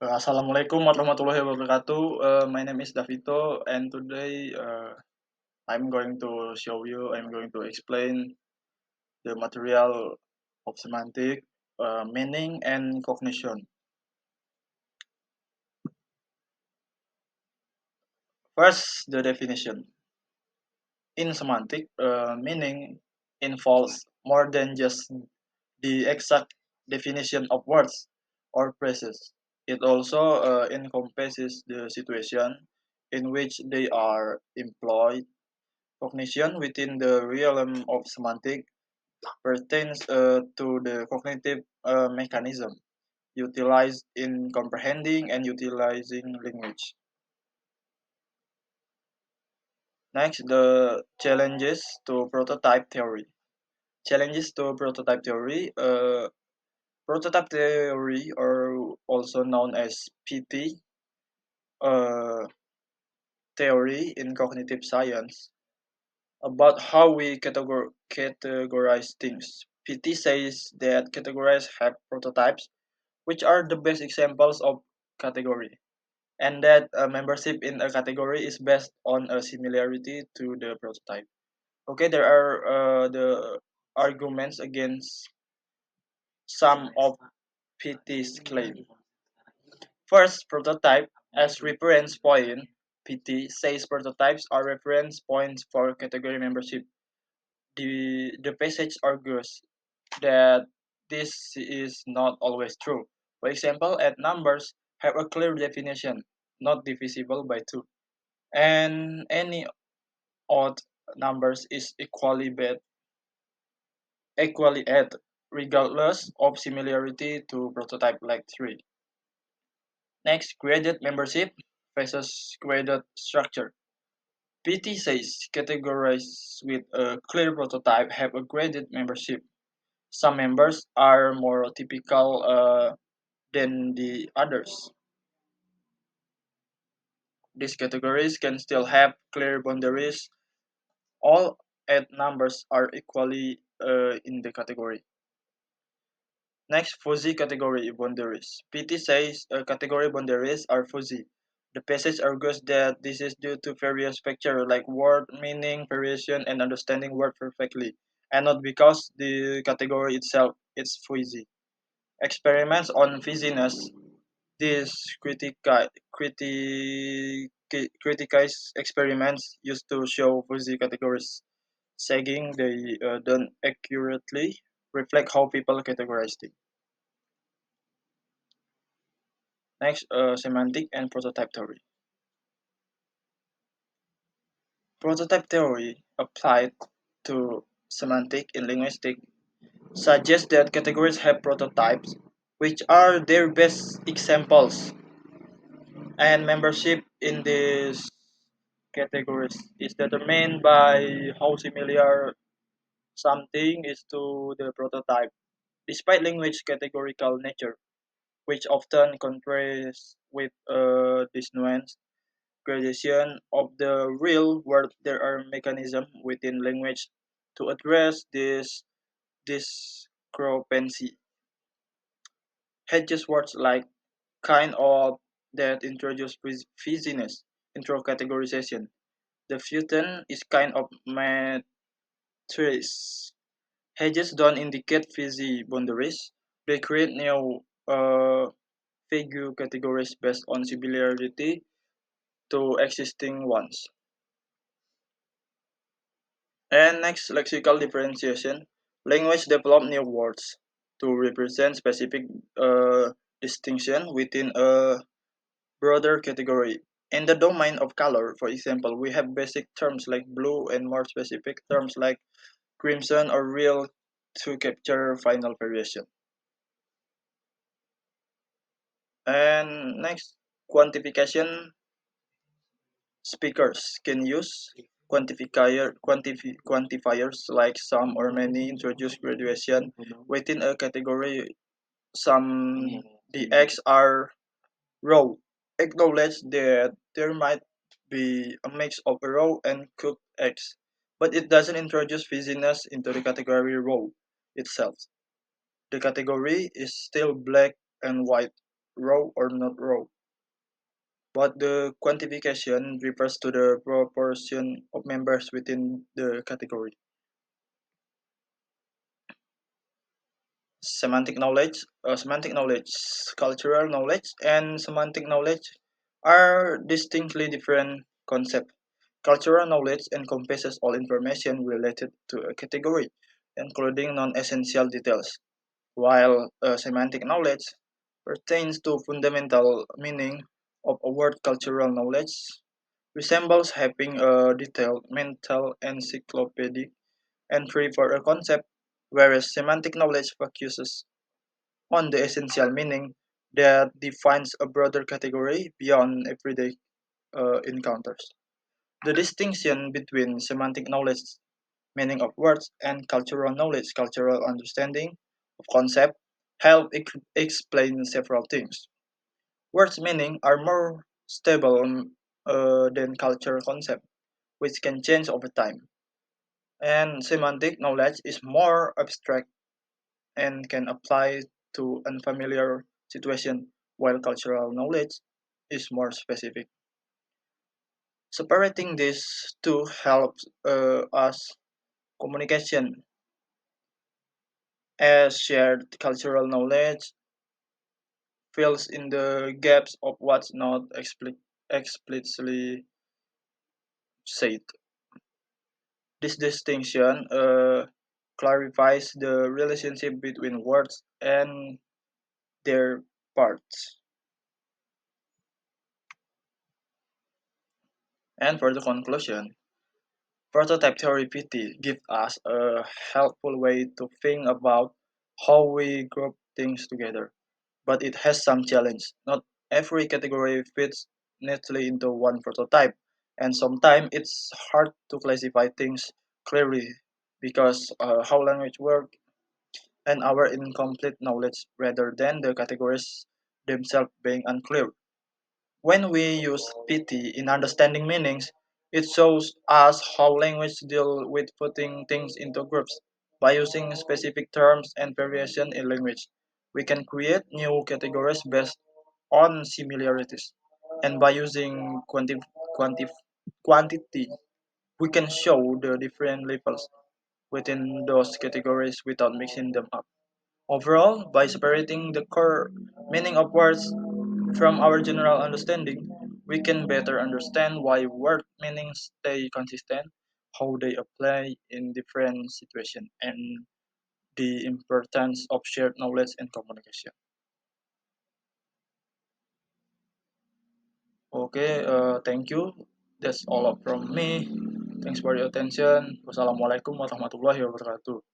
Assalamualaikum warahmatullahi wabarakatuh. My name is Davito, and today I'm going to explain the material of semantic, meaning, and cognition. First, the definition. In semantic, meaning involves more than just the exact definition of words or phrases. It also encompasses the situation in which they are employed. Cognition within the realm of semantic pertains to the cognitive mechanism utilized in comprehending and utilizing language. Next, the challenges to prototype theory. Challenges to prototype theory. Prototype theory, or also known as PT uh, theory in cognitive science, about how we categorize things. PT says that categories have prototypes, which are the best examples of category, and that membership in a category is based on a similarity to the prototype. Okay, there are the arguments against some of PT's claim. First, prototype as reference point. PT says prototypes are reference points for category membership. The passage argues that this is not always true. For example, add numbers have a clear definition, not divisible by 2, and any odd numbers is equally add, regardless of similarity to prototype like 3. Next, graded membership versus graded structure. PT says categories with a clear prototype have a graded membership. Some members are more typical than the others. These categories can still have clear boundaries. All eight numbers are equally in the category. Next, fuzzy category boundaries. PT says category boundaries are fuzzy. The passage argues that this is due to various factors like word meaning, variation, and understanding word perfectly, and not because the category itself is fuzzy. Experiments on fuzziness. These criticized experiments used to show fuzzy categories, saying they don't accurately reflect how people categorize things. Next, semantic and prototype theory. Prototype theory applied to semantic in linguistics suggests that categories have prototypes, which are their best examples, and membership in these categories is determined by how similar something is to the prototype, despite language categorical nature, which often contrasts with this nuance gradation of the real world. There are mechanisms within language to address this discrepancy. Hedges words like kind of that introduce fizziness into categorization. The Futon is kind of matrix. Hedges don't indicate fuzzy boundaries. They create new vague categories based on similarity to existing ones. And next, lexical differentiation. Language develop new words to represent specific distinction within a broader category. In the domain of color, for example, we have basic terms like blue and more specific terms like crimson or real to capture final variation. And next, quantification. Speakers can use quantifiers like some or many introduce graduation within a category. Some the eggs are raw. Acknowledge that there might be a mix of raw and cooked eggs, but it doesn't introduce fizziness into the category raw itself. The category is still black and white. raw or not raw, but the quantification refers to the proportion of members within the category. Semantic knowledge, cultural knowledge, and semantic knowledge are distinctly different concepts. Cultural knowledge encompasses all information related to a category, including non-essential details, while semantic knowledge pertains to fundamental meaning of a word. Cultural knowledge resembles having a detailed mental encyclopedic entry for a concept, whereas semantic knowledge focuses on the essential meaning that defines a broader category beyond everyday encounters. The distinction between semantic knowledge, meaning of words, and cultural knowledge, cultural understanding of concept, help explain several things. Words meaning are more stable than cultural concept, which can change over time. And semantic knowledge is more abstract and can apply to unfamiliar situation, while cultural knowledge is more specific. Separating these two helps us communication, as shared cultural knowledge fills in the gaps of what's not explicitly said. This distinction clarifies the relationship between words and their parts. And for the conclusion, prototype theory PT gives us a helpful way to think about how we group things together, but it has some challenge. Not every category fits neatly into one prototype, and sometimes it's hard to classify things clearly because how language work and our incomplete knowledge rather than the categories themselves being unclear. When we use PT in understanding meanings, it shows us how language deal with putting things into groups. By using specific terms and variation in language, we can create new categories based on similarities. And by using quantity, we can show the different levels within those categories without mixing them up. Overall, by separating the core meaning of words from our general understanding, we can better understand why word meanings stay consistent, how they apply in different situations, and the importance of shared knowledge and communication. Okay, thank you. That's all from me. Thanks for your attention. Wassalamualaikum warahmatullahi wabarakatuh.